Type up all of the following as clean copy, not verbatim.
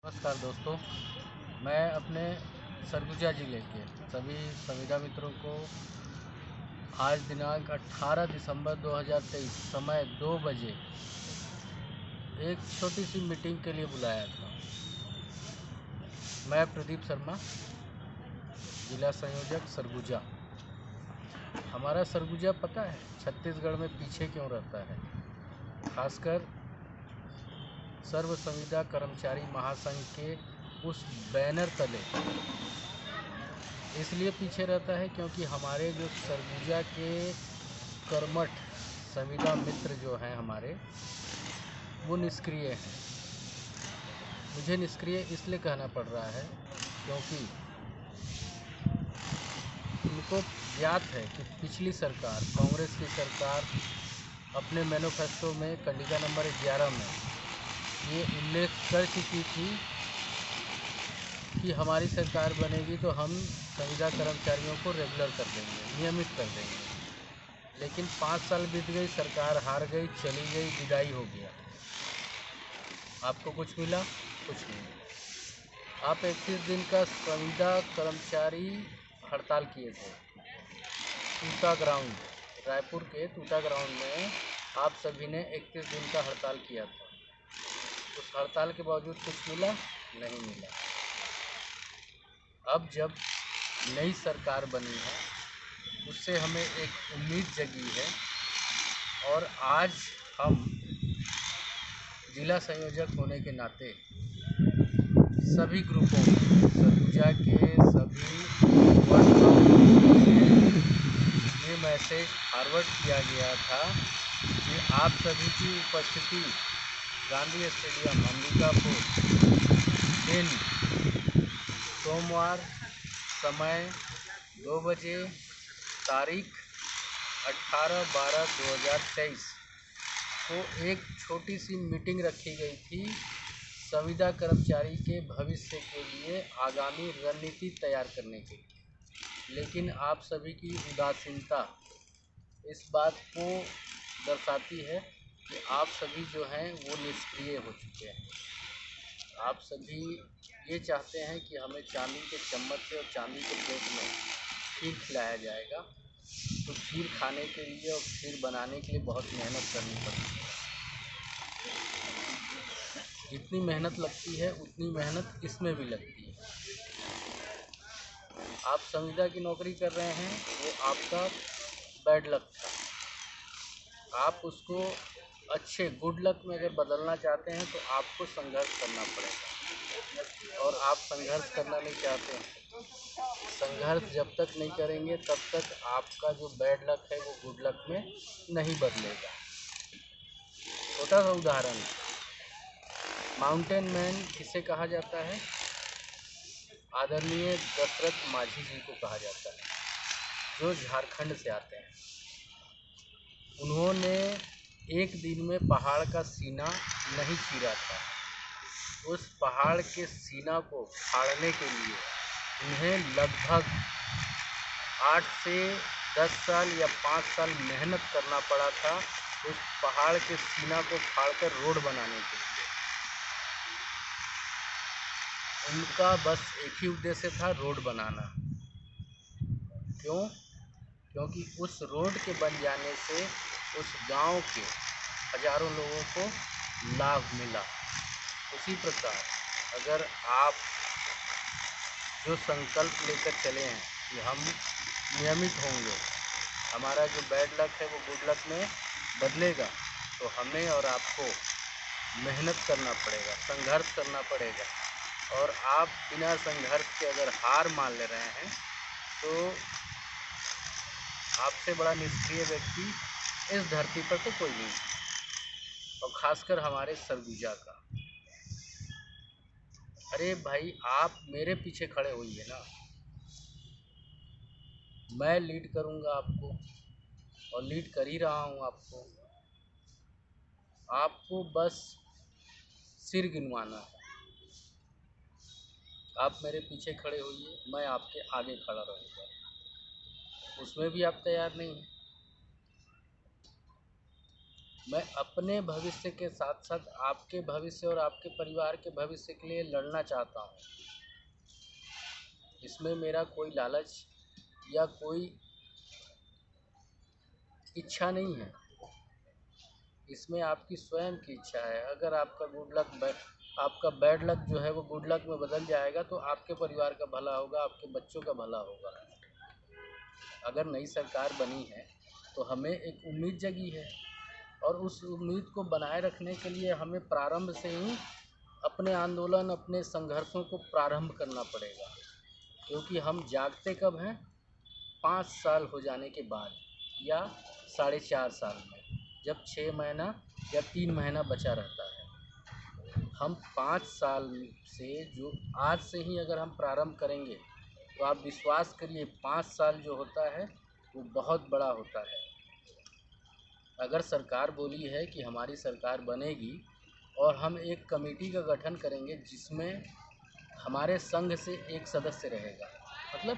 नमस्कार दोस्तों, मैं अपने सरगुजा ज़िले के सभी संविदा मित्रों को आज दिनांक 18 दिसंबर 2023 समय 2 बजे एक छोटी सी मीटिंग के लिए बुलाया था। मैं प्रदीप शर्मा, जिला संयोजक सरगुजा। हमारा सरगुजा पता है छत्तीसगढ़ में पीछे क्यों रहता है, खासकर सर्व संविदा कर्मचारी महासंघ के उस बैनर तले इसलिए पीछे रहता है क्योंकि हमारे जो सरगुजा के कर्मठ संविदा मित्र जो हैं हमारे, वो निष्क्रिय हैं। मुझे निष्क्रिय इसलिए कहना पड़ रहा है क्योंकि उनको ज्ञात है कि पिछली सरकार, कांग्रेस की सरकार, अपने मैनिफेस्टो में कंडिका नंबर 11 में ये उल्लेख कर चुकी थी कि हमारी सरकार बनेगी तो हम संविदा कर्मचारियों को रेगुलर कर देंगे, नियमित कर देंगे। लेकिन 5 साल बीत गई, सरकार हार गई, चली गई, विदाई हो गया। आपको कुछ मिला? कुछ नहीं। आप 21 दिन का संविदा कर्मचारी हड़ताल किए थे तूता ग्राउंड, रायपुर के तूता ग्राउंड में आप सभी ने 21 दिन का हड़ताल किया था। उस हड़ताल के बावजूद कुछ मिला? नहीं मिला। अब जब नई सरकार बनी है, उससे हमें एक उम्मीद जगी है और आज हम जिला संयोजक होने के नाते सभी ग्रुपों में, सरगुजा के सभी वर्ग से ये मैसेज फॉरवर्ड किया गया था कि आप सभी की उपस्थिति गांधी स्टेडियम अंबिकापुर दिन सोमवार समय 2 बजे तारीख 18/12/2023 को एक छोटी सी मीटिंग रखी गई थी संविदा कर्मचारी के भविष्य के लिए आगामी रणनीति तैयार करने के लिए। लेकिन आप सभी की उदासीनता इस बात को दर्शाती है कि आप सभी जो हैं वो निष्क्रिय हो चुके हैं। आप सभी ये चाहते हैं कि हमें चांदी के चम्मच से और चांदी के प्लेट में खीर खिलाया जाएगा, तो खीर खाने के लिए और खीर बनाने के लिए बहुत मेहनत करनी पड़ती है। जितनी मेहनत लगती है उतनी मेहनत इसमें भी लगती है। आप संविदा की नौकरी कर रहे हैं, वो आपका बैड लक था। आप उसको अच्छे गुड लक में अगर बदलना चाहते हैं तो आपको संघर्ष करना पड़ेगा, और आप संघर्ष करना नहीं चाहते हैं। संघर्ष जब तक नहीं करेंगे तब तक आपका जो बैड लक है वो गुड लक में नहीं बदलेगा। छोटा सा उदाहरण, माउंटेन मैन किसे कहा जाता है? आदरणीय दशरथ माझी जी को कहा जाता है, जो झारखंड से आते हैं। उन्होंने एक दिन में पहाड़ का सीना नहीं चीरा था। उस पहाड़ के सीना को फाड़ने के लिए उन्हें लगभग 8 से 10 साल या 5 साल मेहनत करना पड़ा था उस पहाड़ के सीना को फाड़कर रोड बनाने के लिए। उनका बस एक ही उद्देश्य था, रोड बनाना। क्यों? क्योंकि उस रोड के बन जाने से उस गांव के हजारों लोगों को लाभ मिला। उसी प्रकार अगर आप जो संकल्प लेकर चले हैं कि हम नियमित होंगे, हमारा जो बैड लक है वो गुड लक में बदलेगा, तो हमें और आपको मेहनत करना पड़ेगा, संघर्ष करना पड़ेगा। और आप बिना संघर्ष के अगर हार मान ले रहे हैं तो आपसे बड़ा निष्क्रिय व्यक्ति इस धरती पर तो कोई नहीं, और ख़ासकर हमारे सरगुजा का। अरे भाई, आप मेरे पीछे खड़े होइए ना, मैं लीड करूँगा आपको और लीड कर ही रहा हूँ आपको। आपको बस सिर गिनवाना है। आप मेरे पीछे खड़े होइए, मैं आपके आगे खड़ा रहूँगा। उसमें भी आप तैयार नहीं हैं। मैं अपने भविष्य के साथ साथ आपके भविष्य और आपके परिवार के भविष्य के लिए लड़ना चाहता हूँ। इसमें मेरा कोई लालच या कोई इच्छा नहीं है, इसमें आपकी स्वयं की इच्छा है। अगर आपका बैड लक जो है वो गुड लक में बदल जाएगा तो आपके परिवार का भला होगा, आपके बच्चों का भला होगा। अगर नई सरकार बनी है तो हमें एक उम्मीद जगी है और उस उम्मीद को बनाए रखने के लिए हमें प्रारंभ से ही अपने आंदोलन, अपने संघर्षों को प्रारंभ करना पड़ेगा। क्योंकि हम जागते कब हैं? 5 साल हो जाने के बाद या 4.5 साल में, जब 6 महीना या 3 महीना बचा रहता है। हम 5 साल से जो आज से ही अगर हम प्रारंभ करेंगे तो आप विश्वास करिए 5 साल जो होता है वो बहुत बड़ा होता है। अगर सरकार बोली है कि हमारी सरकार बनेगी और हम एक कमेटी का गठन करेंगे जिसमें हमारे संघ से एक सदस्य रहेगा, मतलब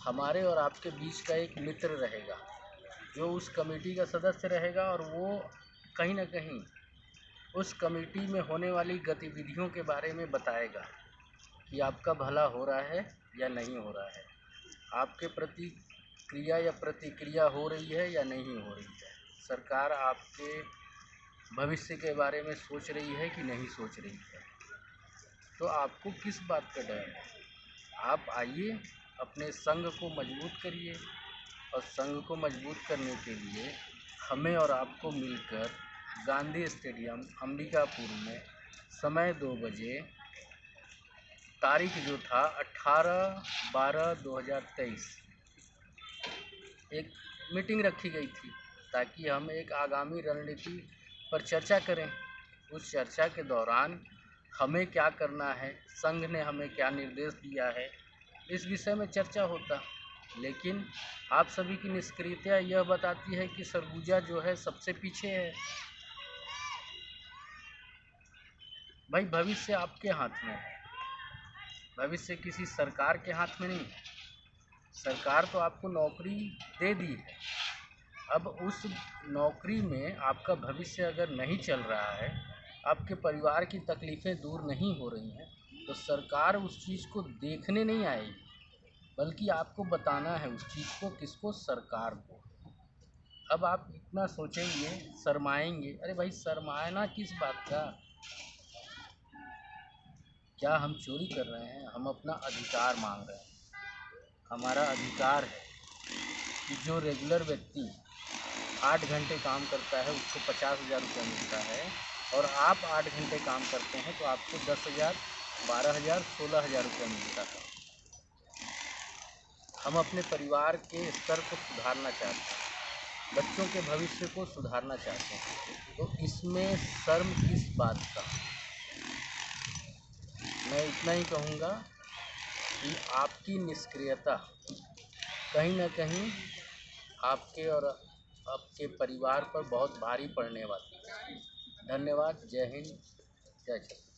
हमारे और आपके बीच का एक मित्र रहेगा जो उस कमेटी का सदस्य रहेगा, और वो कहीं ना कहीं उस कमेटी में होने वाली गतिविधियों के बारे में बताएगा कि आपका भला हो रहा है या नहीं हो रहा है, आपके प्रति क्रिया या प्रतिक्रिया हो रही है या नहीं हो रही है, सरकार आपके भविष्य के बारे में सोच रही है कि नहीं सोच रही है। तो आपको किस बात का डर है? आप आइए, अपने संघ को मजबूत करिए, और संघ को मजबूत करने के लिए हमें और आपको मिलकर गांधी स्टेडियम अंबिकापुर में समय 2 बजे, तारीख जो था 18/12/2023, एक मीटिंग रखी गई थी ताकि हम एक आगामी रणनीति पर चर्चा करें। उस चर्चा के दौरान हमें क्या करना है, संघ ने हमें क्या निर्देश दिया है, इस विषय में चर्चा होता। लेकिन आप सभी की निष्क्रियता यह बताती है कि सरगुजा जो है सबसे पीछे है। भाई, भविष्य आपके हाथ में है, भविष्य किसी सरकार के हाथ में नहीं है। सरकार तो आपको नौकरी दे दी है, अब उस नौकरी में आपका भविष्य अगर नहीं चल रहा है, आपके परिवार की तकलीफ़ें दूर नहीं हो रही हैं, तो सरकार उस चीज़ को देखने नहीं आएगी, बल्कि आपको बताना है उस चीज़ को, किसको? सरकार को। अब आप इतना सोचेंगे, शर्माएंगे, अरे भाई शर्माना किस बात का? क्या हम चोरी कर रहे हैं? हम अपना अधिकार मांग रहे हैं। हमारा अधिकार है कि जो रेगुलर व्यक्ति 8 घंटे काम करता है उसको 50,000 रुपया मिलता है, और आप 8 घंटे काम करते हैं तो आपको 10,000, 12,000, 16,000 रुपया मिलता है। हम अपने परिवार के स्तर को सुधारना चाहते हैं, बच्चों के भविष्य को सुधारना चाहते हैं, तो इसमें शर्म किस बात का? मैं इतना ही कहूँगा कि आपकी निष्क्रियता कहीं ना कहीं आपके और आपके परिवार पर बहुत भारी पड़ने वाली है। धन्यवाद। जय हिंद, जय छत्तीसगढ़।